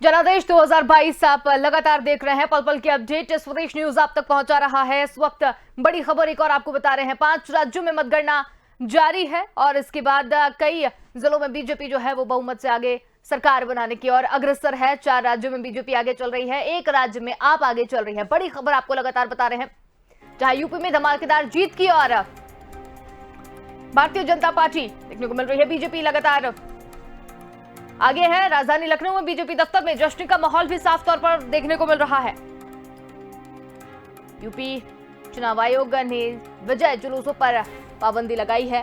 जनादेश 2022 आप लगातार देख रहे हैं। पल पल की अपडेट स्वदेश न्यूज आप तक पहुंचा रहा है। इस वक्त बड़ी खबर एक और आपको बता रहे हैं। 5 राज्यों में मतगणना जारी है और इसके बाद कई जिलों में बीजेपी जो है वो बहुमत से आगे सरकार बनाने की ओर अग्रसर है। 4 राज्यों में बीजेपी आगे चल रही है, 1 राज्य में आप आगे चल रही है। बड़ी खबर आपको लगातार बता रहे हैं, जहां यूपी में धमाकेदार जीत की और भारतीय जनता पार्टी देखने को मिल रही है। बीजेपी लगातार आगे है। राजधानी लखनऊ में बीजेपी दफ्तर में जश्न का माहौल भी साफ तौर पर देखने को मिल रहा है। यूपी चुनाव आयोग ने विजय जुलूसों पर पाबंदी लगाई है।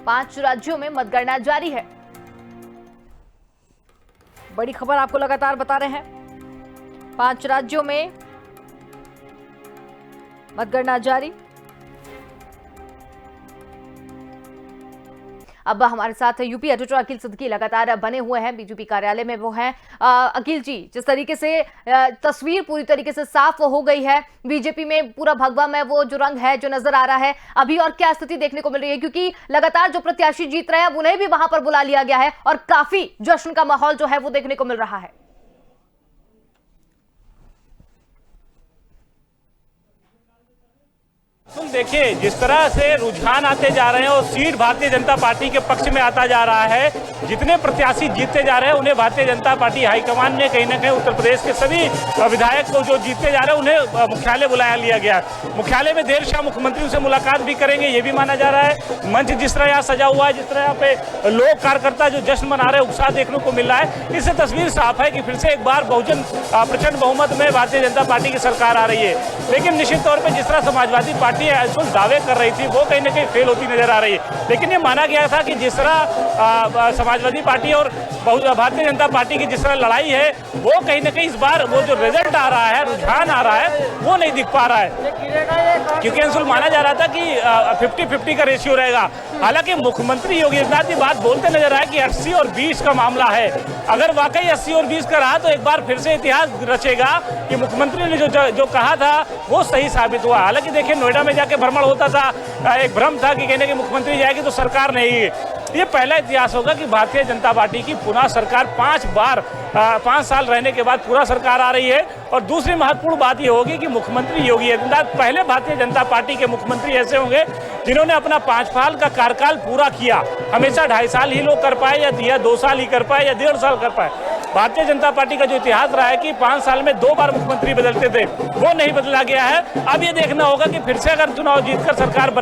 5 राज्यों में मतगणना जारी है। बड़ी खबर आपको लगातार बता रहे हैं। 5 राज्यों में मतगणना जारी। अब हमारे साथ यूपी एडिटर अखिल सिद्दीकी लगातार बने हुए हैं बीजेपी कार्यालय में। वो हैं अखिल जी, जिस तरीके से तस्वीर पूरी तरीके से साफ हो गई है, बीजेपी में पूरा भगवा में वो जो रंग है जो नजर आ रहा है, अभी और क्या स्थिति देखने को मिल रही है? क्योंकि लगातार जो प्रत्याशी जीत रहे हैं अब उन्हें भी वहां पर बुला लिया गया है और काफी जश्न का माहौल जो है वो देखने को मिल रहा है। तुम देखिए जिस तरह से रुझान आते जा रहे हैं और सीट भारतीय जनता पार्टी के पक्ष में आता जा रहा है। जितने प्रत्याशी जीतते जा रहे हैं उन्हें भारतीय जनता पार्टी हाईकमान ने कहीं ना कहीं उत्तर प्रदेश के सभी विधायक को जो जीतते जा रहे हैं उन्हें मुख्यालय बुलाया लिया गया। मुख्यालय में देर शाम मुख्यमंत्रियों से मुलाकात भी करेंगे, ये भी माना जा रहा है। मंच जिस तरह यहाँ सजा हुआ है, जिस तरह यहाँ पे लोग कार्यकर्ता जो जश्न मना रहे हैं, उत्साह देखने को मिल रहा है, इससे तस्वीर साफ है कि फिर से एक बार बहुजन प्रचंड बहुमत में भारतीय जनता पार्टी की सरकार आ रही है। लेकिन निश्चित तौर पर जिस तरह समाजवादी पार्टी दावे कर रही थी वो कहीं ना कहीं फेल होती नजर आ रही है। लेकिन ये माना गया था कि जिस तरह समाजवादी पार्टी और भारतीय जनता पार्टी की जिस तरह लड़ाई है वो कहीं ना कहीं इस बार वो जो रिजल्ट आ रहा है, रुझान आ रहा है, वो नहीं दिख पा रहा है। क्योंकि अंशुल माना जा रहा था कि 50-50 का रेशियो रहेगा। हालांकि मुख्यमंत्री योगी आदित्यनाथ जी बात बोलते नजर आए कि 80 और 20 का मामला है। अगर वाकई 80 और 20 का रहा तो एक बार फिर से इतिहास रचेगा कि मुख्यमंत्री ने जो कहा था वो सही साबित हुआ। हालांकि देखिए नोएडा में जाके भ्रमण होता था, एक भ्रम था कि कहने कि मुख्यमंत्री जाएगी तो सरकार नहीं। ये पहला इतिहास होगा कि भारतीय जनता पार्टी की पुनः सरकार 5 साल रहने के बाद पूरा सरकार आ रही है। और दूसरी महत्वपूर्ण बात ये होगी कि मुख्यमंत्री योगी आदित्यनाथ पहले भारतीय जनता पार्टी के मुख्यमंत्री ऐसे होंगे जिन्होंने अपना 5 साल का कार्यकाल पूरा किया। हमेशा 2.5 साल ही लोग कर पाए या 2 साल ही कर पाए या 1.5 साल कर पाए। भारतीय जनता पार्टी का जो इतिहास रहा है कि 5 साल में 2 बार मुख्यमंत्री बदलते थे, वो नहीं बदला गया है। अब ये देखना होगा कि फिर से अगर चुनाव जीतकर सरकार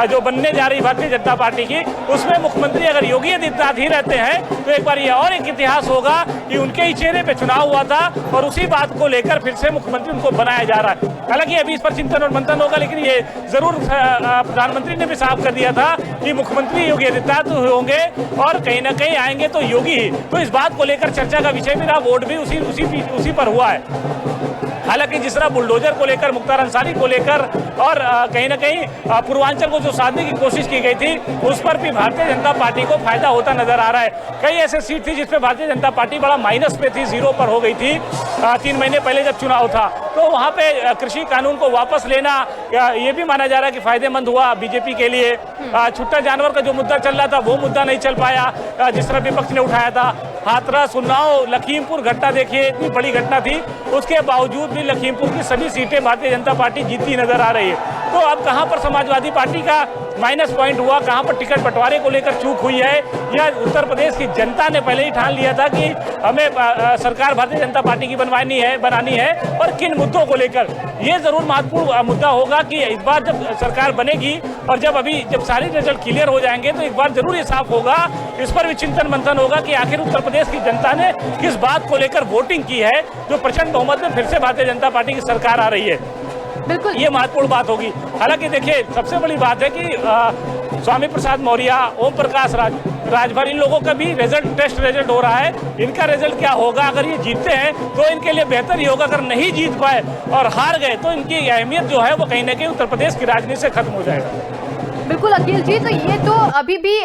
जो बनने जा रही भारतीय जनता पार्टी की, उसमें मुख्यमंत्री अगर योगी आदित्यनाथ ही रहते हैं तो एक बार ये और एक इतिहास होगा कि उनके ही चेहरे पे चुनाव हुआ था और उसी बात को लेकर फिर से मुख्यमंत्री उनको बनाया जा रहा है। हालांकि अभी इस पर चिंतन और मंथन होगा, लेकिन ये जरूर प्रधानमंत्री ने भी साफ कर दिया था कि मुख्यमंत्री योगी आदित्यनाथ होंगे और कहीं ना कहीं आएंगे तो योगी ही। तो इस बात को लेकर चर्चा का विषय भी रहा, वोट भी उसी पर हुआ है। हालांकि जिस तरह बुलडोजर को लेकर, मुख्तार अंसारी को लेकर और कहीं ना कहीं पूर्वांचल को जो साधने की कोशिश की गई थी उस पर भी भारतीय जनता पार्टी को फायदा होता नजर आ रहा है। कई ऐसे सीट थी जिसपे भारतीय जनता पार्टी बड़ा माइनस पे थी, 0 पर हो गई थी 3 महीने पहले जब चुनाव था। तो वहाँ पे कृषि कानून को वापस लेना ये भी माना जा रहा है कि फायदेमंद हुआ बीजेपी के लिए। छुट्टा जानवर का जो मुद्दा चल रहा था वो मुद्दा नहीं चल पाया जिस तरह विपक्ष ने उठाया था। हाथरस, उन्नाव, लखीमपुर घटना देखिए, इतनी बड़ी घटना थी, उसके बावजूद भी लखीमपुर की सभी सीटें भारतीय जनता पार्टी जीतती नजर आ रही है। तो अब कहां पर समाजवादी पार्टी का माइनस पॉइंट हुआ, कहां पर टिकट बंटवारे को लेकर चूक हुई है, या उत्तर प्रदेश की जनता ने पहले ही ठान लिया था कि हमें सरकार भारतीय जनता पार्टी की बनानी है और किन मुद्दों को लेकर, ये जरूर महत्वपूर्ण मुद्दा होगा कि इस बार जब सरकार बनेगी और जब सारे रिजल्ट क्लियर हो जाएंगे तो एक बार जरूर ये साफ होगा, इस पर भी चिंतन मंथन होगा कि आखिर उत्तर प्रदेश की जनता ने किस बात को लेकर वोटिंग की है जो प्रचंड बहुमत में फिर से भारतीय जनता पार्टी की सरकार आ रही है। बिल्कुल ये महत्वपूर्ण बात होगी। हालांकि देखिए सबसे बड़ी बात है कि स्वामी प्रसाद मौर्य, ओम प्रकाश राजभर, इन लोगों का भी टेस्ट रिजल्ट हो रहा है। इनका रिजल्ट क्या होगा? अगर ये जीतते हैं तो इनके लिए बेहतर ही होगा, अगर नहीं जीत पाए और हार गए तो इनकी अहमियत जो है वो कहीं ना कहीं उत्तर प्रदेश की राजनीति से खत्म हो जाएगा। बिल्कुल अखिल जी, तो ये तो अभी भी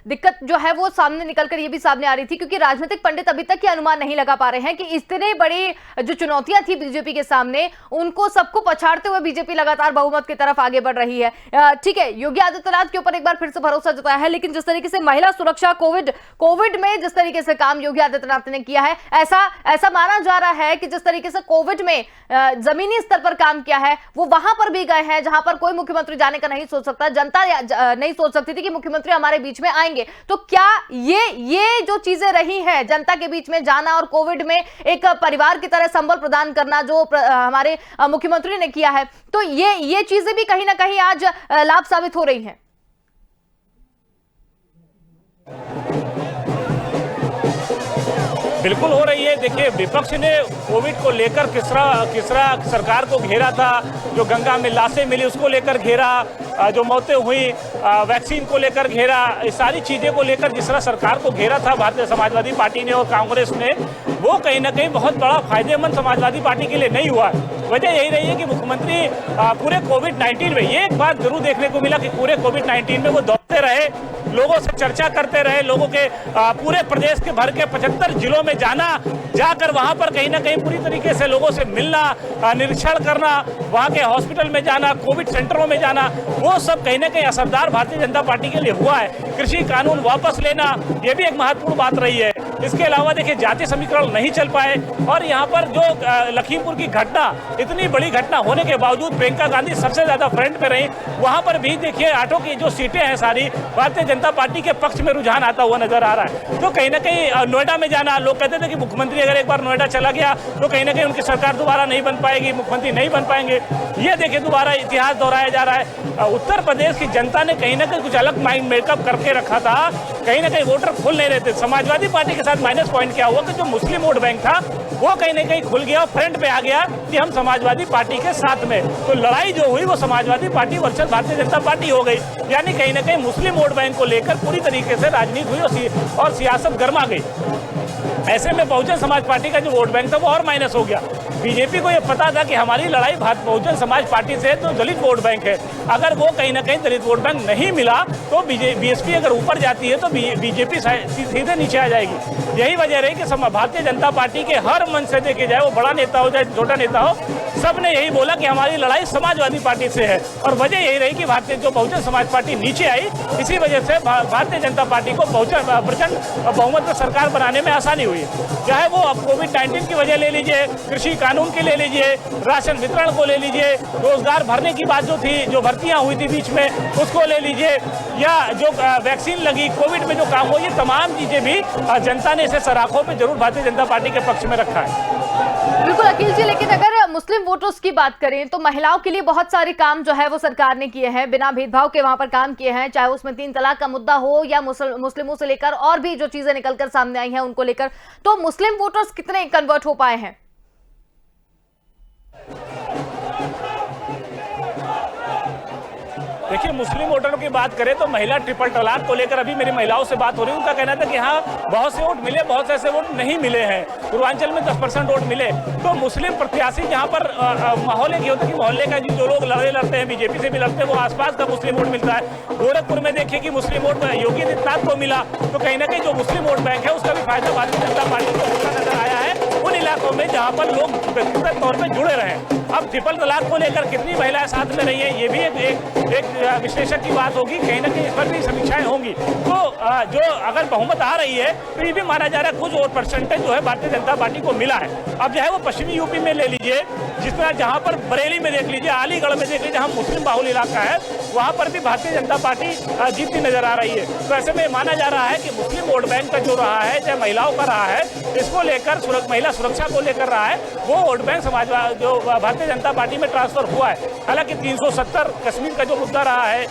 दिक्कत जो है वो सामने निकलकर ये भी सामने आ रही थी, क्योंकि राजनीतिक पंडित अभी तक ये अनुमान नहीं लगा पा रहे हैं कि इतने बड़ी जो चुनौतियां थी बीजेपी के सामने, उनको सबको पछाड़ते हुए बीजेपी लगातार बहुमत की तरफ आगे बढ़ रही है। ठीक है, योगी आदित्यनाथ के ऊपर एक बार फिर से भरोसा जताया है, लेकिन जिस तरीके से महिला सुरक्षा, कोविड में जिस तरीके से काम योगी आदित्यनाथ ने किया है, ऐसा माना जा रहा है कि जिस तरीके से कोविड में जमीनी स्तर पर काम किया है, वो वहां पर भी गए हैं जहां पर कोई मुख्यमंत्री जाने का नहीं सोच सकता, जनता नहीं सोच सकती थी कि मुख्यमंत्री हमारे बीच में आएंगे। तो क्या ये जो चीजें रही हैं, जनता के बीच में जाना और कोविड में एक परिवार की तरह संबल प्रदान करना जो हमारे मुख्यमंत्री ने किया है, तो ये चीजें भी कहीं ना कहीं आज लाभ साबित हो रही हैं। बिल्कुल हो रही है। देखिए, विपक्ष ने कोविड को लेकर किस तरह सरकार को घेरा था, जो गंगा में लाशें मिली उसको लेकर घेरा, जो मौतें हुई वैक्सीन को लेकर घेरा, इस सारी चीज़ें को लेकर जिस तरह सरकार को घेरा था भारतीय समाजवादी पार्टी ने और कांग्रेस ने, वो कहीं ना कहीं बहुत बड़ा फायदेमंद समाजवादी पार्टी के लिए नहीं हुआ। वजह यही रही है कि मुख्यमंत्री पूरे कोविड-19 में, ये एक बात जरूर देखने को मिला कि पूरे कोविड-19 में वो दौड़ते रहे, लोगों से चर्चा करते रहे, लोगों के पूरे प्रदेश के भर के 75 जिलों में जाना, जाकर वहां पर कहीं ना कहीं पूरी तरीके से लोगों से मिलना, निरीक्षण करना, वहां के हॉस्पिटल में जाना, कोविड सेंटरों में जाना, वो सब कहीं ना कहीं असरदार भारतीय जनता पार्टी के लिए हुआ है। कृषि कानून वापस लेना, ये भी एक महत्वपूर्ण बात रही है। इसके अलावा देखिए, जाति समीकरण नहीं चल पाए, और यहाँ पर जो लखीमपुर की घटना, इतनी बड़ी घटना होने के बावजूद प्रियंका गांधी सबसे ज्यादा फ्रंट पे रही। वहां पर भी देखिए, आठों की जो सीटें हैं सारी भारतीय जनता पार्टी के पक्ष में रुझान आता हुआ नजर आ रहा है। तो कहीं ना कहीं नोएडा में जाना, लोग कहते थे कि मुख्यमंत्री अगर एक बार नोएडा चला गया तो कहीं ना कहीं उनकी सरकार दोबारा नहीं बन पाएगी, मुख्यमंत्री नहीं बन पाएंगे। ये देखिए, दोबारा इतिहास दोहराया जा रहा है। उत्तर प्रदेश की जनता ने कहीं ना कहीं कुछ अलग माइंड मेकअप करके रखा था, कहीं ना कहीं वोटर खुल नहीं रहे थे। समाजवादी पार्टी के साथ माइनस पॉइंट क्या हुआ कि जो मुस्लिम वोट बैंक था वो कहीं ना कहीं खुल गया और फ्रंट पे आ गया कि हम समाजवादी पार्टी के साथ में। तो लड़ाई जो हुई वो Samajwadi party versus Bharatiya Janata party हो गई, यानी कहीं ना कहीं मुस्लिम वोट बैंक को लेकर पूरी तरीके से राजनीति हुई और सियासत गर्मा गई। ऐसे में बहुजन समाज पार्टी का जो वोट बैंक था वो और माइनस हो गया। बीजेपी को ये पता था कि हमारी लड़ाई बहुजन समाज पार्टी से है, तो दलित वोट बैंक है, अगर वो कहीं ना कहीं दलित वोट बैंक नहीं मिला तो बीएसपी अगर ऊपर जाती है तो बीजेपी सीधे नीचे आ जाएगी। यही वजह रही कि भारतीय जनता पार्टी के हर मंच से देखे जाए, वो बड़ा नेता हो चाहे छोटा नेता हो, सब ने यही बोला कि हमारी लड़ाई समाजवादी पार्टी से है। और वजह यही रही कि भारतीय बहुजन समाज पार्टी नीचे आई, इसी वजह से भारतीय जनता पार्टी को प्रचंड बहुमत में सरकार बनाने में आसानी हुई। चाहे वो अब कोविड-19 की वजह ले लीजिए, कृषि कानून की ले लीजिए, राशन वितरण को ले लीजिए, रोजगार भरने की बात जो थी, जो भर्तियां हुई थी बीच में, उसको ले लीजिए, या जो वैक्सीन लगी, कोविड में जो काम हो, ये तमाम चीजें भी जनता ने इसे सराखों पे जरूर भारतीय जनता पार्टी के पक्ष में रखा है। बिल्कुल अखिल जी, लेकिन अगर मुस्लिम वोटर्स की बात करें तो महिलाओं के लिए बहुत सारे काम जो है वो सरकार ने किए हैं, बिना भेदभाव के वहां पर काम किए हैं, चाहे उसमें 3 तलाक का मुद्दा हो या मुस्लिमों से लेकर और भी जो चीजें निकलकर सामने आई हैं उनको लेकर। तो मुस्लिम वोटर्स कितने कन्वर्ट हो पाए हैं? देखिए, मुस्लिम वोटरों की बात करें तो महिला ट्रिपल तलाक को लेकर अभी मेरी महिलाओं से बात हो रही है, उनका कहना था कि हाँ, बहुत से वोट मिले, बहुत से ऐसे वोट नहीं मिले हैं। पूर्वांचल में 10% वोट मिले। तो मुस्लिम प्रत्याशी जहाँ पर माहौल की होता है कि मोहल्ले का जो लोग लड़ते हैं, बीजेपी से भी लड़ते हैं, वो आसपास का मुस्लिम वोट मिलता है। गोरखपुर में देखिए कि मुस्लिम वोट योगी आदित्यनाथ को मिला, तो कहीं ना कहीं जो मुस्लिम वोट बैंक है उसका भी फायदा भारतीय जनता पार्टी को होता नजर आया है उन इलाकों में जहाँ पर लोग व्यक्तिगत तौर पर जुड़े रहे। अब ट्रिपल तलाक को लेकर कितनी महिलाएं साथ में रही है, ये भी एक विश्लेषक की बात होगी, कहीं ना कहीं इस पर भी समीक्षाएं होंगी। तो जो अगर बहुमत आ रही है तो ये भी माना जा रहा है कुछ और परसेंटेज जो है भारतीय जनता पार्टी को मिला है। अब चाहे वो पश्चिमी यूपी में ले लीजिए, जिस तरह जहाँ पर बरेली में देख लीजिए, अलीगढ़ में देख लीजिए, जहाँ मुस्लिम बाहुल इलाका है, वहाँ पर भी भारतीय जनता पार्टी जीतती नजर आ रही है। तो ऐसे में माना जा रहा है कि मुस्लिम वोट बैंक का जो रहा है, चाहे महिलाओं का रहा है, इसको लेकर महिला सुरक्षा को लेकर रहा है, वो वोट बैंक समाजवादी जो भारतीय जनता पार्टी में ट्रांसफर हुआ है। हालांकि 370 कश्मीर का जो मुद्दा रहा है,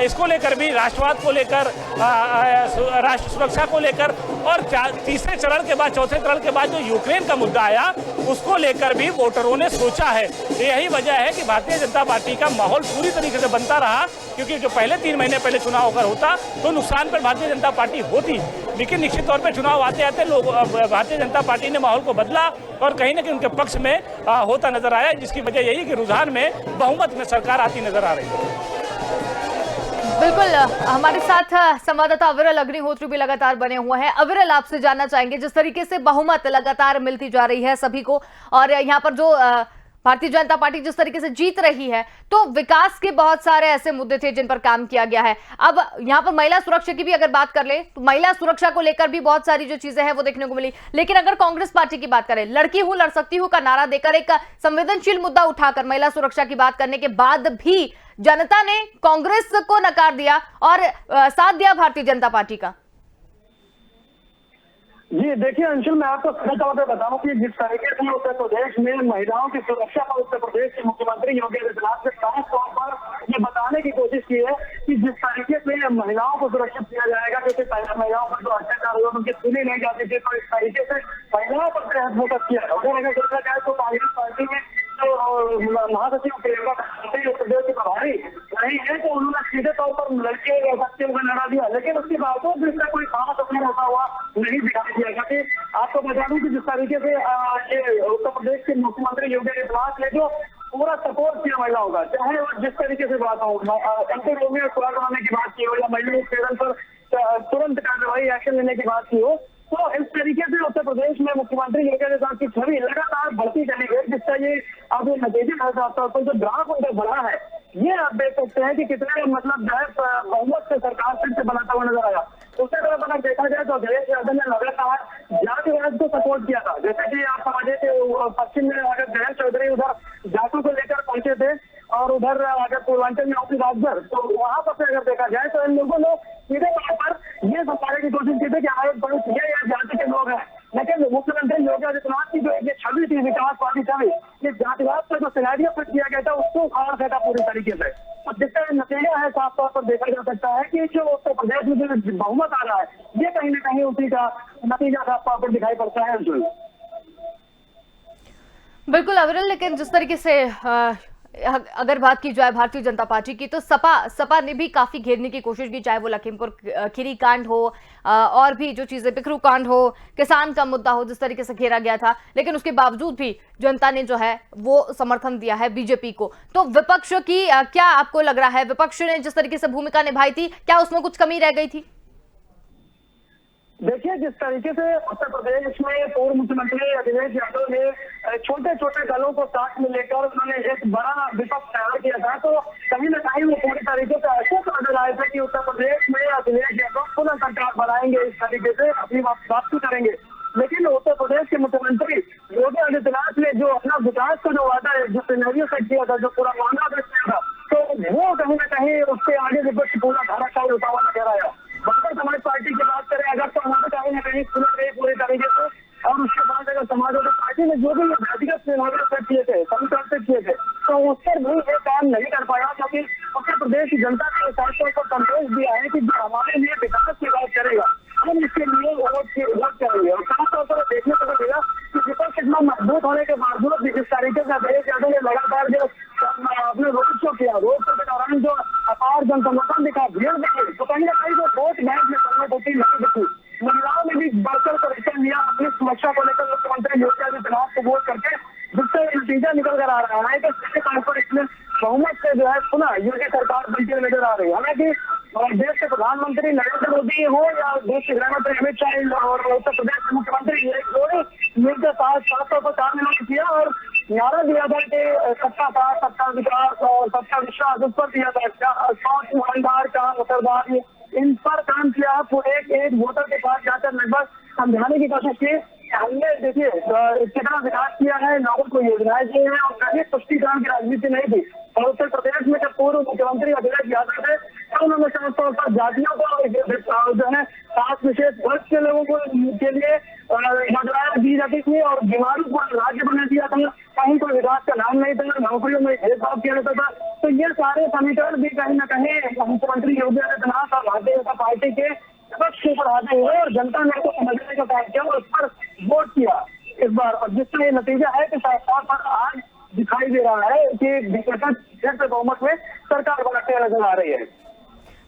इसको लेकर भी, राष्ट्रवाद को लेकर, राष्ट्र सुरक्षा को लेकर, और तीसरे चरण के बाद, चौथे चरण के बाद जो यूक्रेन का मुद्दा आया, उसको लेकर भी वोटरों ने सोचा है। यही वजह है कि भारतीय जनता पार्टी का माहौल पूरी तरीके से बनता रहा, क्योंकि जो पहले 3 महीने पहले चुनाव अगर होता तो नुकसान पर भारतीय जनता पार्टी होती, लेकिन निश्चित तौर पर चुनाव आते आते लोग भारतीय जनता पार्टी ने माहौल को बदला और कहीं ना कहीं उनके पक्ष में होता नजर आया, जिसकी वजह यही कि रुझान में बहुमत में सरकार आती नजर आ रही है। बिल्कुल हमारे साथ संवाददाता अविरल अग्निहोत्री भी लगातार बने हुए हैं। अविरल, आपसे जानना चाहेंगे, जिस तरीके से बहुमत लगातार मिलती जा रही है सभी को, और यहाँ पर जो भारतीय जनता पार्टी जिस तरीके से जीत रही है, तो विकास के बहुत सारे ऐसे मुद्दे थे जिन पर काम किया गया है। अब यहाँ पर महिला सुरक्षा की भी अगर बात कर ले तो महिला सुरक्षा को लेकर भी बहुत सारी जो चीजें हैं वो देखने को मिली। लेकिन अगर कांग्रेस पार्टी की बात करें, लड़की हूं लड़ सकती हूं का नारा देकर एक संवेदनशील मुद्दा उठाकर महिला सुरक्षा की बात करने के बाद भी जनता ने कांग्रेस को नकार दिया और साथ दिया भारतीय जनता पार्टी का। जी देखिए अंशुल, मैं आपको सीधे तौर पर बताऊं कि जिस तरीके से उत्तर प्रदेश में महिलाओं की सुरक्षा पर उत्तर प्रदेश के मुख्यमंत्री योगी आदित्यनाथ ने खास तौर पर ये बताने की कोशिश की है कि जिस तरीके से महिलाओं को सुरक्षित किया जाएगा, जैसे पहले महिलाओं पर जो अत्याचार हुआ उनकी सुनी नहीं जाती थी, तो इस तरीके से महिलाओं पर बेहद फोकस किया। अगर देखा जाए तो कांग्रेस पार्टी में जो महासचिव प्रियंका गांधी उत्तर प्रदेश की प्रभारी नहीं है, तो उन्होंने सीधे तौर पर लड़के बच्चे का नारा दिया, लेकिन उसके बावजूद भी इसका कोई खास असर होता हुआ नहीं दिखाई दिया। क्योंकि आपको बता दूं कि जिस तरीके से ये उत्तर प्रदेश के मुख्यमंत्री योगी आदित्यनाथ ने जो पूरा सपोर्ट किया महिलाओं का, चाहे वो जिस तरीके से बात हो, एंटी रोमियो स्क्वाड बनाने की बात की हो या महिला उत्पीड़न पर तुरंत कार्रवाई एक्शन लेने की बात की हो, तो इस तरीके से उत्तर प्रदेश में मुख्यमंत्री योगी आदित्यनाथ की छवि लगातार बढ़ती चली गई, जिसका ये अब नतीजा है। साफ तौर पर जो ग्राफ उनका बढ़ा है, ये आप देख सकते हैं कि कितने मतलब जो है बहुमत से सरकार फिर से बनाता हुआ नजर आया। उसके तरफ अगर देखा जाए तो अखिलेश यादव ने लगातार जातिवाद को सपोर्ट किया था। जैसे कि आप समझे थे पश्चिम में अगर जयंत चौधरी उधर जातों को लेकर पहुंचे थे और उधर अगर पूर्वांचल में ओपी राजभर, तो वहां पर अगर देखा जाए तो इन लोगों ने सीधे तौर पर ये बताने की कोशिश की थी कि हमारे बहुत ये जाति के लोग हैं। लेकिन मुख्यमंत्री योगी आदित्यनाथ की जो ये छवि थी, विकासवादी छवि, ये जातिवाद का जो सिनेरियो फिट किया गया था उसको उखाड़ फेंका पूरी तरीके से। और जिसका नतीजा है साफ तौर पर देखा जा सकता है कि जो उत्तर प्रदेश में जो बहुमत आ रहा है, ये कहीं ना कहीं उसी का नतीजा साफ तौर पर दिखाई पड़ता है। बिल्कुल अविरल, लेकिन जिस तरीके से अगर बात की जाए भारतीय जनता पार्टी की, तो सपा ने भी काफी घेरने की कोशिश की, चाहे वो लखीमपुर खीरी कांड हो और भी जो चीजें बिखरू कांड हो, किसान का मुद्दा हो, जिस तरीके से घेरा गया था, लेकिन उसके बावजूद भी जनता ने जो है वो समर्थन दिया है बीजेपी को। तो विपक्ष की क्या आपको लग रहा है, विपक्ष ने जिस तरीके से भूमिका निभाई थी, क्या उसमें कुछ कमी रह गई थी? देखिए जिस तरीके से उत्तर प्रदेश में पूर्व मुख्यमंत्री अखिलेश यादव ने छोटे छोटे दलों को साथ में लेकर उन्होंने एक बड़ा विपक्ष तैयार किया था, तो कहीं ना कहीं वो पूरी तरीके से ऐसे नजर आए थे कि उत्तर प्रदेश में अखिलेश यादव पुनः सरकार बनाएंगे, इस तरीके से अपनी वापसी करेंगे। लेकिन उत्तर प्रदेश के मुख्यमंत्री योगी आदित्यनाथ ने जो अपना विकास का जो वादा है, जो सिनेरियो सेट किया था, जो पूरा मामला सेट किया था, तो वो कहीं ना कहीं उसके आगे विपक्ष पूरा धाराशायी होता हुआ नजर आया। बहुजन समाज पार्टी की बात करें अगर, तो वहाँ पे कहीं ना कहीं सुन गई पूरी तरीके से, और उसके बाद अगर समाजवादी पार्टी ने जो भी व्यक्तिगत सिनेरियो सेट किए थे, समीकरण सेट किए थे, तो उस पर भी ये काम नहीं कर पाया, क्योंकि उत्तर प्रदेश की जनता ने साफ तौर पर संदेश दिया है कि जो हमारे लिए विकास की बात करेगा, हम इसके लिए वोट करेंगे। और साफ तौर पर देखने को मिलेगा कि विपक्ष इतना मजबूत होने के बावजूद भी जिस तरीके से अखिलेश यादव ने लगातार जो अपने रोड शो किया, रोड शो के दौरान जो अपार जनसमर्थन दिखा, भीड़ दिखी, तो कहीं ना कहीं वो वोट बैंक में कन्वर्ट होती नहीं दिखी। महिलाओं ने भी बढ़कर परिश्रम लिया अपनी सुरक्षा को लेकर मुख्यमंत्री योगी आदित्यनाथ को वोट करके, जिससे नतीजा निकल कर आ रहा है कि सीधे तौर पर इसमें बहुमत से जो है पुनः योगी सरकार बनती नजर आ रही है। हालांकि देश के प्रधानमंत्री नरेंद्र मोदी हो या देश के गृहमंत्री अमित शाह और उत्तर प्रदेश के मुख्यमंत्री मिलकर साथ तौर पर काम किया और नारा दिया था कि सबका साथ, सबका विकास और सबका विश्वास, उस पर दिया था। ईमानदार काम, असरदार, इन पर काम किया। एक वोटर के पास जाकर लगभग समझाने की कोशिश की। हमने देखिए कितना विकास किया है, लोगों को योजनाएं दी है और कहीं तुष्टिकरण की राजनीति नहीं थी। और उत्तर प्रदेश में जब पूर्व मुख्यमंत्री अखिलेश यादव थे, तो उन्होंने साफ तौर पर जातियों को जो है खास विशेष वर्ग के लोगों को के लिए योजनाएं दी जाती थी और बीमारी को राज्य बना दिया था। कहीं कोई विकास का नाम नहीं था, नौकरियों में भेदभाव किया जाता था। तो ये सारे समीकरण भी कहीं ना कहीं मुख्यमंत्री योगी आदित्यनाथ और भारतीय जनता पार्टी के विपक्ष के ऊपर आते हुए और जनता ने उसको समझने का कार्य किया और उस पर वोट किया इस बार। और जिसका ये नतीजा है कि साफ तौर पर आज दिखाई दे रहा है कि बीजेपी बहुमत में सरकार बनाते नजर आ रही है।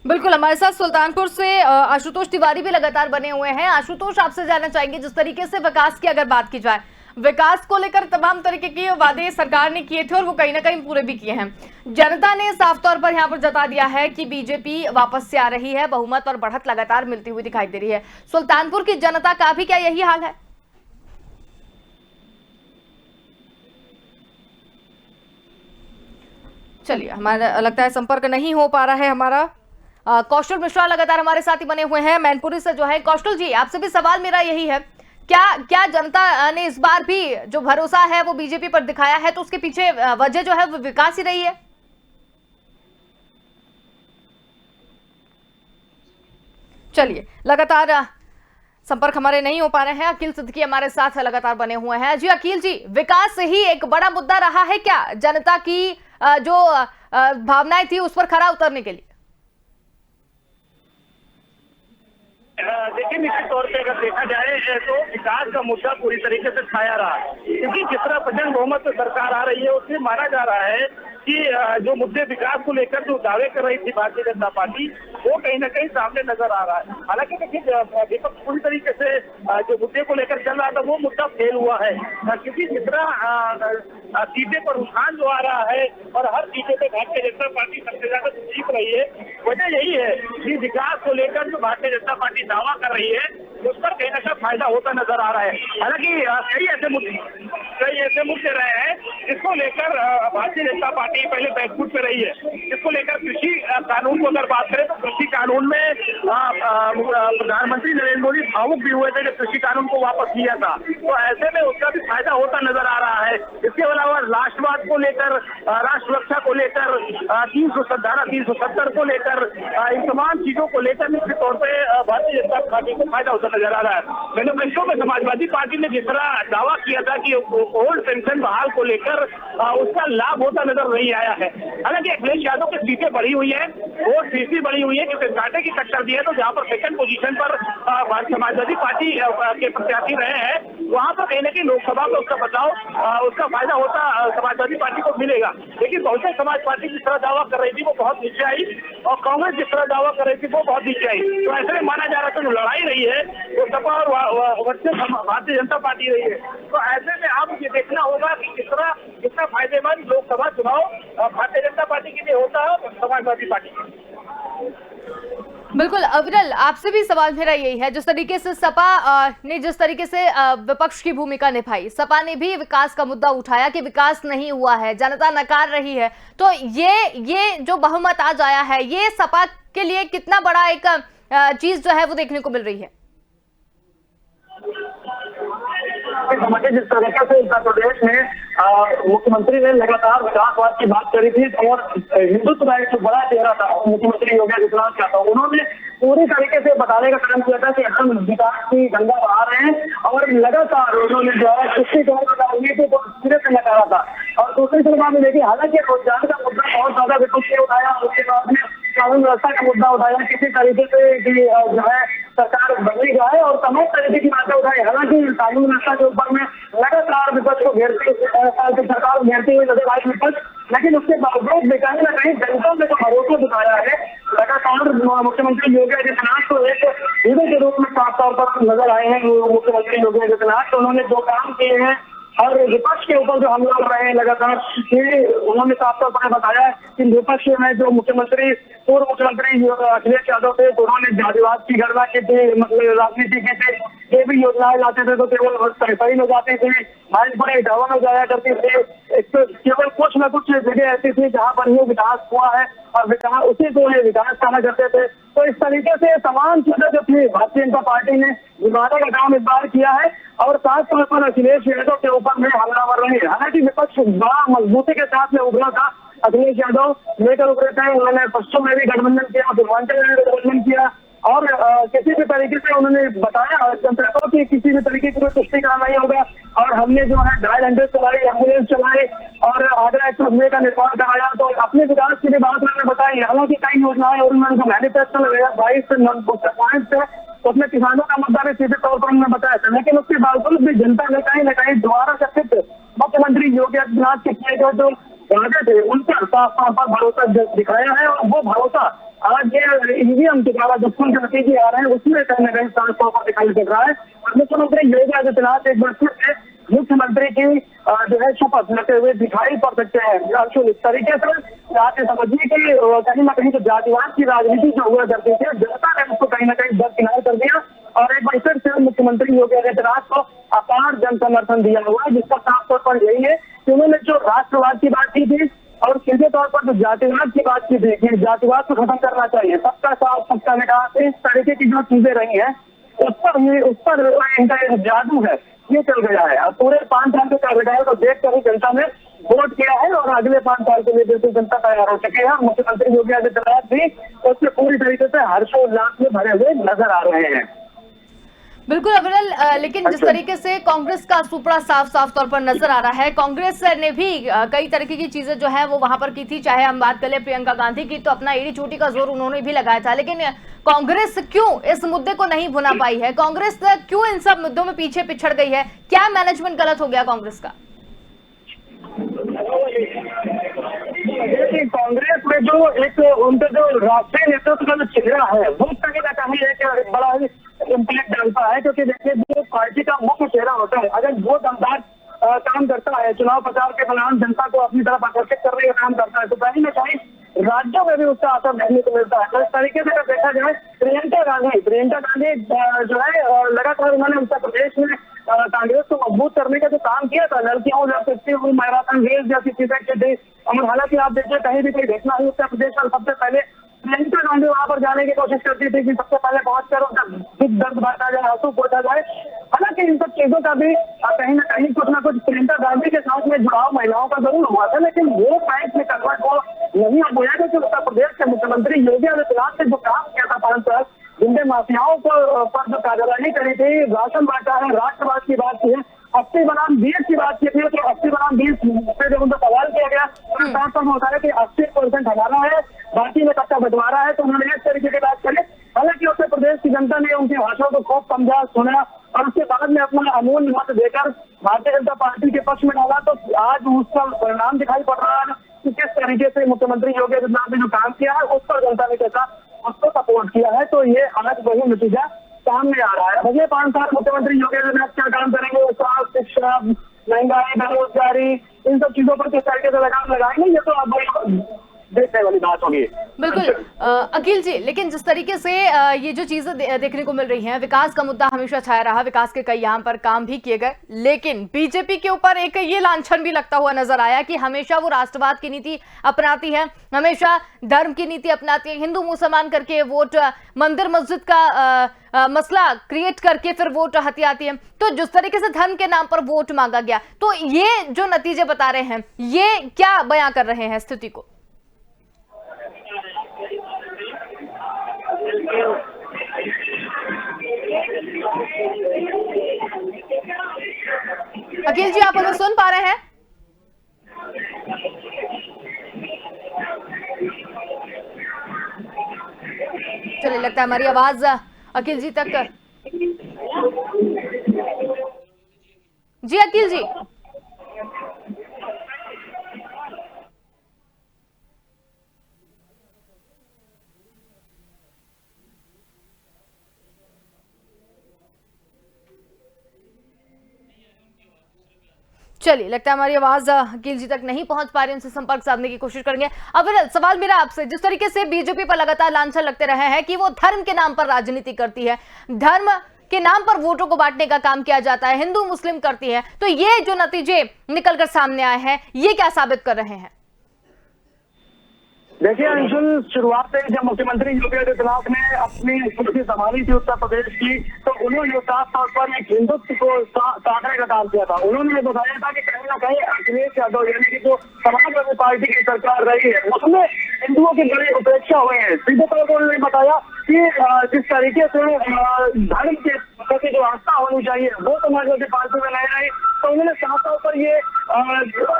बिल्कुल, हमारे साथ सुल्तानपुर से आशुतोष तिवारी भी लगातार बने हुए हैं। आशुतोष, आपसे जानना चाहेंगे, जिस तरीके से विकास की अगर बात की जाए, विकास को लेकर तमाम तरीके के वादे सरकार ने किए थे और वो कहीं ना कहीं पूरे भी किए हैं। जनता ने साफ तौर पर यहां पर जता दिया है कि बीजेपी वापस से आ रही है, बहुमत और बढ़त लगातार मिलती हुई दिखाई दे रही है। सुल्तानपुर की जनता का भी क्या यही हाल है? चलिए, हमारा लगता है संपर्क नहीं हो पा रहा है हमारा। कौशल मिश्रा लगातार हमारे साथ ही बने हुए हैं मैनपुरी से जो है। कौशल जी, आपसे भी सवाल मेरा यही है, क्या जनता ने इस बार भी जो भरोसा है वो बीजेपी पर दिखाया है, तो उसके पीछे वजह जो है वो विकास ही रही है? चलिए, लगातार संपर्क हमारे नहीं हो पा रहे हैं। अकील सिद्दीकी हमारे साथ लगातार बने हुए हैं। जी अकील जी, विकास ही एक बड़ा मुद्दा रहा है क्या जनता की जो भावनाएं थी उस पर खरा उतरने के लिए? देखिए, निश्चित तौर पे अगर देखा जाए तो विकास का मुद्दा पूरी तरीके से छाया रहा, क्योंकि जिस तरह प्रचंड बहुमत से सरकार आ रही है उससे माना जा रहा है कि जो मुद्दे विकास को लेकर जो दावे कर रही थी भारतीय जनता पार्टी, वो कहीं ना कहीं सामने नजर आ रहा है। हालांकि देखिए, विपक्ष पूरी तरीके से जो मुद्दे को लेकर चल रहा था वो मुद्दा फेल हुआ है, क्योंकि जिस तरह सीटे पर रुझान जो आ रहा है और हर सीटे पे भारतीय जनता पार्टी सबसे ज्यादा जीत रही है, वजह यही है कि विकास को लेकर जो भारतीय जनता पार्टी दावा कर रही है उस पर कहीं ना कहीं फायदा होता नजर आ रहा है। हालांकि कई ऐसे मुद्दे रहे हैं जिसको लेकर भारतीय जनता पार्टी पहले बैकफुट पे रही है। इसको लेकर कृषि कानून को अगर बात करें तो कृषि कानून में प्रधानमंत्री नरेंद्र मोदी भावुक भी हुए थे जब कृषि कानून को वापस लिया था, तो ऐसे में उसका भी फायदा होता नजर आ रहा है। इसके अलावा राष्ट्रवाद को लेकर, राष्ट्र सुरक्षा को लेकर, 370 को लेकर, इन तमाम चीजों को लेकर निश्चित तौर पर भारतीय जनता पार्टी को फायदा होता नजर आ रहा है। मैनिफेस्टो में समाजवादी पार्टी ने जिस तरह दावा किया था कि ओल्ड पेंशन बहाल को लेकर उसका लाभ होता नजर नहीं आया है। हालांकि अखिलेश यादव की सीटें बढ़ी हुई है, वो सीटें बढ़ी हुई है क्योंकि घाटे की टक्कर दी है, तो जहां पर सेकंड पोजीशन पर समाजवादी पार्टी के प्रत्याशी रहे हैं, वहां पर कहीं ना कहीं लोकसभा में उसका बचाव, उसका फायदा होता समाजवादी पार्टी को मिलेगा। लेकिन बहुजन समाज पार्टी जिस तरह दावा कर रही थी वो बहुत नीचे आई और कांग्रेस जिस तरह दावा कर रही थी वो बहुत नीचे आई, तो ऐसे में माना जा रहा था जो लड़ाई रही है वो सपा और भारतीय जनता पार्टी रही है। तो ऐसे में आप ये देखना होगा कि कितना फायदेमंद लोकसभा चुनाव भारतीय जनता पार्टी के लिए होता है, समाजवादी पार्टी के लिए। बिल्कुल अविरल, आपसे भी सवाल मेरा यही है, जिस तरीके से सपा ने जिस तरीके से विपक्ष की भूमिका निभाई, सपा ने भी विकास का मुद्दा उठाया कि विकास नहीं हुआ है, जनता नकार रही है, तो ये जो बहुमत आज आया है, ये सपा के लिए कितना बड़ा एक चीज जो है वो देखने को मिल रही है? जिस तरीके से उत्तर प्रदेश में मुख्यमंत्री ने लगातार विकासवाद की बात करी थी और हिंदुत्व का एक बड़ा चेहरा था मुख्यमंत्री योगी आदित्यनाथ का, तो उन्होंने पूरी तरीके से बताने का काम किया था कि हम विकास की गंगा बहा रहे हैं और लगातार उन्होंने जो है कृषि राजनीति को सिरे से नकारा था। और दूसरी तरफ में देखिए, हालांकि रोजगार का मुद्दा बहुत ज्यादा विपक्ष ने उठाया, उसके बाद में कानून व्यवस्था का मुद्दा उठाया, किसी तरीके से जो है सरकार बदली जाए और तमाम तरीके की बातें उठाई। हालांकि कानून व्यवस्था के ऊपर में लगातार विपक्ष को सरकार घेरती हुई नजर आई विपक्ष, लेकिन उसके बावजूद भी कहीं ना कहीं जनता ने जो भरोसा दिखाया है, लगातार मुख्यमंत्री योगी आदित्यनाथ को एक हीरो के रूप में साफ तौर पर नजर आए हैं। मुख्यमंत्री योगी आदित्यनाथ तो उन्होंने जो काम किए हैं और विपक्ष के ऊपर जो हमला हो रहे हैं लगातार, उन्होंने साफ तौर पर बताया कि विपक्ष में जो पूर्व मुख्यमंत्री अखिलेश यादव थे, उन्होंने जातिवाद की गणना की थी, मतलब राजनीति की थी, ये भी योजनाएं लाते थे तो केवल सरकारी हो जाती थी, माइंड डाउन हो जाया करती थी, केवल कुछ न कुछ जगह ऐसी थी जहाँ पर ये विकास हुआ है और विकास उसी को ये विकास कहा करते थे। तो इस तरीके से तमाम चीजें जो थी भारतीय जनता पार्टी ने घुमाने का काम इस बार किया है और साथ तौर पर अखिलेश यादव के ऊपर में हमलावर रहे। हालांकि विपक्ष बड़ा मजबूती के साथ में उभरा था, अखिलेश यादव लेकर उभरे थे, उन्होंने पश्चिम में भी गठबंधन किया, पूर्वांचल में भी गठबंधन किया और किसी भी तरीके से उन्होंने बताया जनता को कि किसी भी तरीके की कोई तुष्टिकरण नहीं होगा और हमने जो है 2.5 घंटे चलाई, एम्बुलेंस चलाई और आगरा एक्सप्रेस का निर्माण कराया, तो अपने विकास की भी बात उन्होंने बताई। हालांकि कई योजनाएं और उन्होंने जो मैनिफेस्टो 2022 पॉइंट है उसमें किसानों का मुद्दा भी सीधे तौर पर उन्होंने बताया था, लेकिन उसके बावजूद भी जनता ने कहीं न कहीं दोबारा से फिर मुख्यमंत्री योगी आदित्यनाथ के किए गए जो वादे थे उन पर साफ तौर पर भरोसा दिखाया है और वो भरोसा आज ये ईवीएम के द्वारा जो के नतीजे आ रहे हैं उसमें कहीं ना कहीं साफ तौर पर दिखाई दे रहा है। और मुख्यमंत्री योगी आदित्यनाथ एक बार फिर से मुख्यमंत्री की जो है शपथ लेते हुए दिखाई पड़ सकते हैं। अंशुल, इस तरीके से आप ये समझिए कि कहीं ना कहीं जो जातिवाद की राजनीति जो हुआ करती थी, जनता ने उसको कहीं ना कहीं दरकिनार कर दिया और एक बार फिर से मुख्यमंत्री योगी आदित्यनाथ को अपार जन समर्थन दिया हुआ है, जिसका साफ तौर पर यही है कि उन्होंने जो राष्ट्रवाद की बात की थी और सीधे तौर पर जो जातिवाद की बात की थी कि जातिवाद को खत्म करना चाहिए, सबका साथ सबका विकास, इस तरीके की जो चीजें रही हैं उस पर इनका एक जादू है, ये चल गया है। अब पूरे 5 साल के कार्यकाल को देखकर ही जनता ने वोट किया है और अगले 5 साल के लिए बिल्कुल जनता तैयार हो चुकी है। मुख्यमंत्री योगी आदित्यनाथ भी उससे पूरी तरीके से हर्षोल्लास में भरे हुए नजर आ रहे हैं। बिल्कुल अविरल, लेकिन जिस तरीके से कांग्रेस का सुपड़ा साफ साफ तौर पर नजर आ रहा है, कांग्रेस ने भी कई तरीके की चीजें जो है वो वहां पर की थी। चाहे हम बात करें प्रियंका गांधी की, तो अपना एड़ी चोटी का जोर उन्होंने भी लगाया था, लेकिन कांग्रेस क्यों इस मुद्दे को नहीं भुना पाई है? कांग्रेस क्यों इन सब मुद्दों में पीछे पिछड़ गई है? क्या मैनेजमेंट गलत हो गया कांग्रेस का? कांग्रेस में जो एक उनका जो राष्ट्रीय नेतृत्व का जो चेहरा है वो कहीं ना कहीं एक बड़ा ही इम्पैक्ट डालता है, क्योंकि देखिए जो पार्टी का मुख्य चेहरा होता है, अगर वो दमदार काम करता है, चुनाव प्रचार के दौरान जनता को अपनी तरफ आकर्षित करने का काम करता है, तो कहीं ना कहीं राज्यों में भी उसका असर देखने को मिलता है। तो इस तरीके से अगर देखा जाए, प्रियंका गांधी जो है लगातार उन्होंने उत्तर प्रदेश में कांग्रेस को मजबूत करने का जो काम किया था, लड़कियों मैराथन रेस जैसी चीजें की थी। और हालांकि आप देखिए कहीं भी कोई घटना हुई उत्तर प्रदेश में, सबसे पहले प्रियंका गांधी वहां पर जाने की कोशिश करती थी कि सबसे पहले पहुंचकर उनका दुख दर्द बांटा जाए, आंसू पोंछा जाए। हालांकि इन सब चीजों का भी कहीं ना कहीं कुछ ना कुछ प्रियंका गांधी के साथ में जुड़ाव महिलाओं का जरूर हुआ था, लेकिन वो बैंक में कन्वर्ट हो नहीं हो गया, क्योंकि उत्तर प्रदेश के मुख्यमंत्री योगी आदित्यनाथ ने जो काम किया था 5 साल, जिनके माफियाओं पर जो कार्यवाही करी थी, राशन बांटा है, राष्ट्रवाद की बात की है, 80 बनाम 20 की बात की थी, तो 80 बनाम 20 पे जब उनका सवाल किया गया तो साफ साफ होता है कि 80% हमारा है, बाकी में कच्चा बंटवारा है, तो उन्होंने इस तरीके की बात करी। हालांकि उत्तर प्रदेश की जनता ने उनकी भाषाओं को खूब समझा, सुना और उसके बाद में अपना अमूल्य मत देकर भारतीय जनता पार्टी के पक्ष में डाला। तो आज उसका परिणाम दिखाई पड़ रहा है कि किस तरीके से मुख्यमंत्री योगी आदित्यनाथ ने जो काम किया है उस पर जनता ने कैसा उसको सपोर्ट किया है। तो ये आज वही नतीजा सामने आ रहा है। अगले 5 साल मुख्यमंत्री योगी आदित्यनाथ क्या काम करेंगे, स्वास्थ्य, शिक्षा, महंगाई, बेरोजगारी, इन सब चीजों पर किस तरीके से लगाम लगाएंगे, ये तो अब देखने वाली बात होगी। बिल्कुल अखिल जी, लेकिन जिस तरीके से ये जो चीजें देखने को मिल रही हैं, विकास का मुद्दा हमेशा छाया रहा, विकास के कई यहाँ पर काम भी किए गए, लेकिन बीजेपी के ऊपर एक ये लांछन भी लगता हुआ नजर आया कि हमेशा वो राष्ट्रवाद की नीति अपनाती है, हमेशा धर्म की नीति अपनाती है, हिंदू मुसलमान करके वोट, मंदिर मस्जिद का मसला क्रिएट करके फिर वोट हथियाती है। तो जिस तरीके से धर्म के नाम पर वोट मांगा गया, तो ये जो नतीजे बता रहे हैं, ये क्या बयां कर रहे हैं स्थिति को? अखिल जी, आप हमें सुन पा रहे हैं? चलिए, लगता है हमारी आवाज अखिल जी तक। जी अखिल जी, चलिए, लगता है हमारी आवाज अखिल जी तक नहीं पहुंच पा रही, उनसे संपर्क साधने की कोशिश करेंगे। अब सवाल मेरा आपसे, जिस तरीके से बीजेपी पर लगातार लांछन लगते रहे हैं कि वो धर्म के नाम पर राजनीति करती है, धर्म के नाम पर वोटों को बांटने का काम किया जाता है, हिंदू मुस्लिम करती है, तो ये जो नतीजे निकलकर सामने आए हैं, ये क्या साबित कर रहे हैं? देखिए अंशुल, शुरुआत से जब मुख्यमंत्री योगी आदित्यनाथ ने अपनी कुर्सी संभाली थी उत्तर प्रदेश की, तो उन्होंने साफ तौर पर एक हिंदुत्व को साधने का काम किया था। उन्होंने बताया था कि कहीं ना कहीं अखिलेश यादव यानी कि जो समाजवादी पार्टी की सरकार रही है उसमें हिंदुओं की बड़ी उपेक्षा हुई है। सीधे तौर पर उन्होंने बताया कि जिस तरीके से धर्म के प्रति जो आस्था होनी चाहिए वो समाजवादी पार्टी में नहीं रही, तो उन्होंने साफ तौर पर ये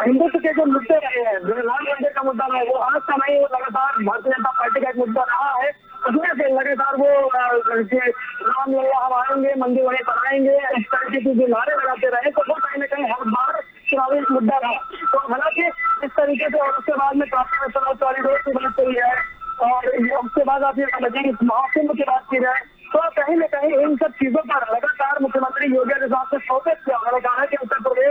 हिंदुत्व के जो मुद्दे रहे हैं, जो राम मंदिर का मुद्दा रहा है, वो आज का नहीं, वो लगातार भारतीय जनता पार्टी का एक मुद्दा रहा है। उसमें से लगातार वो राम लल्ला हम आएंगे, मंदिर वहीं बनाएंगे, इस तरीके की जो नारे लगाते रहे, तो वो कहीं ना कहीं हर बार चुनावी मुद्दा रहा। तो हालांकि इस तरीके से, और उसके बाद में कॉरिडोर की बात हुई है, और उसके बाद आप ये समझिए महाकुंभ की बात की जाए, तो कहीं ना कहीं इन सब चीजों पर लगातार मुख्यमंत्री योगी आदित्यनाथ ने फोकस किया। उन्होंने कहा है कि उत्तर प्रदेश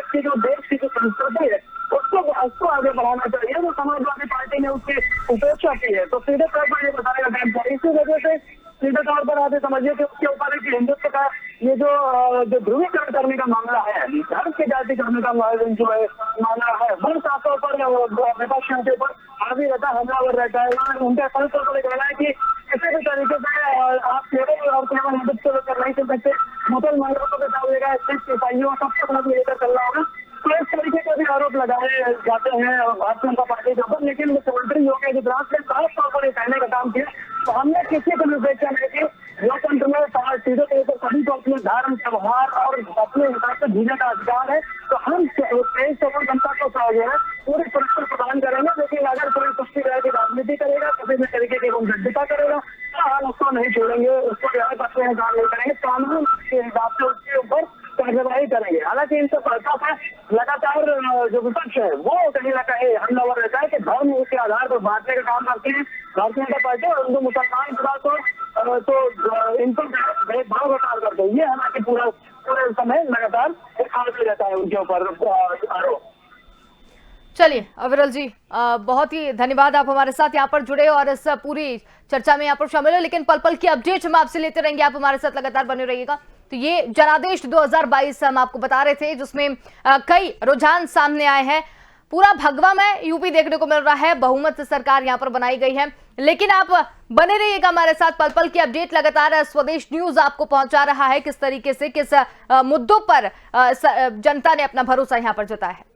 करने का मामला है, धर्म के जाति करने का जो है मामला है, वो सातों पर विपक्षियों के ऊपर हावी रहता है, हमलावर रहता है। उनका खास तौर पर कहना है कि किसी भी तरीके से आप केवल मदद से कर नहीं कर सकते, मुसलमानों को बताइएगा, सिख ईसाइयों सबको मदद लेकर चलना होगा। तो इस तरीके के भी आरोप लगाए जाते हैं भारतीय जनता पार्टी के ऊपर। लेकिन मुख्यमंत्री योगी आदित्यनाथ ने खास तौर पर कहने का काम किया, तो हमने किसी को निर्देश नहीं की, लोकतंत्र में 5 चीजों के ऊपर सभी को अपने धर्म, त्योहार और अपने हिसाब से जीने का अधिकार है। तो हम 23 जनता को जो है पूरी सुरक्षा प्रदान करेंगे, लेकिन अगर कोई पुष्टि रहे की राजनीति करेगा, किसी भी तरीके की गुंडा करेगा, तो हम उसको नहीं छोड़ेंगे, उसको जो है पत्ते में काम नहीं करेंगे, कानून के हिसाब से उसके ऊपर कार्रवाई करेंगे। हालांकि इन सब बातों पर लगातार जो विपक्ष है वो कहीं ना कहीं हमलावर रहता है कि धर्म के आधार पर बांटने का काम करते हैं भारतीय जनता पार्टी, और हिंदू मुसलमान तो इन पर भेदभाव का काम करते हैं। ये हालांकि पूरे समय लगातार खाते रहता है उनके ऊपर आरोप। चलिए अविरल जी, बहुत ही धन्यवाद, आप हमारे साथ यहाँ पर जुड़े और इस पूरी चर्चा में यहाँ पर शामिल हो। लेकिन पल पल की अपडेट हम आपसे लेते रहेंगे, आप हमारे साथ लगातार बने रहिएगा। तो ये जनादेश 2022 हम आपको बता रहे थे, जिसमें कई रुझान सामने आए हैं। पूरा भगवा में यूपी देखने को मिल रहा है, बहुमत सरकार यहाँ पर बनाई गई है। लेकिन आप बने रहिएगा हमारे साथ, पल पल की अपडेट लगातार स्वदेश न्यूज आपको पहुंचा रहा है, किस तरीके से किस मुद्दों पर जनता ने अपना भरोसा यहाँ पर जताया है।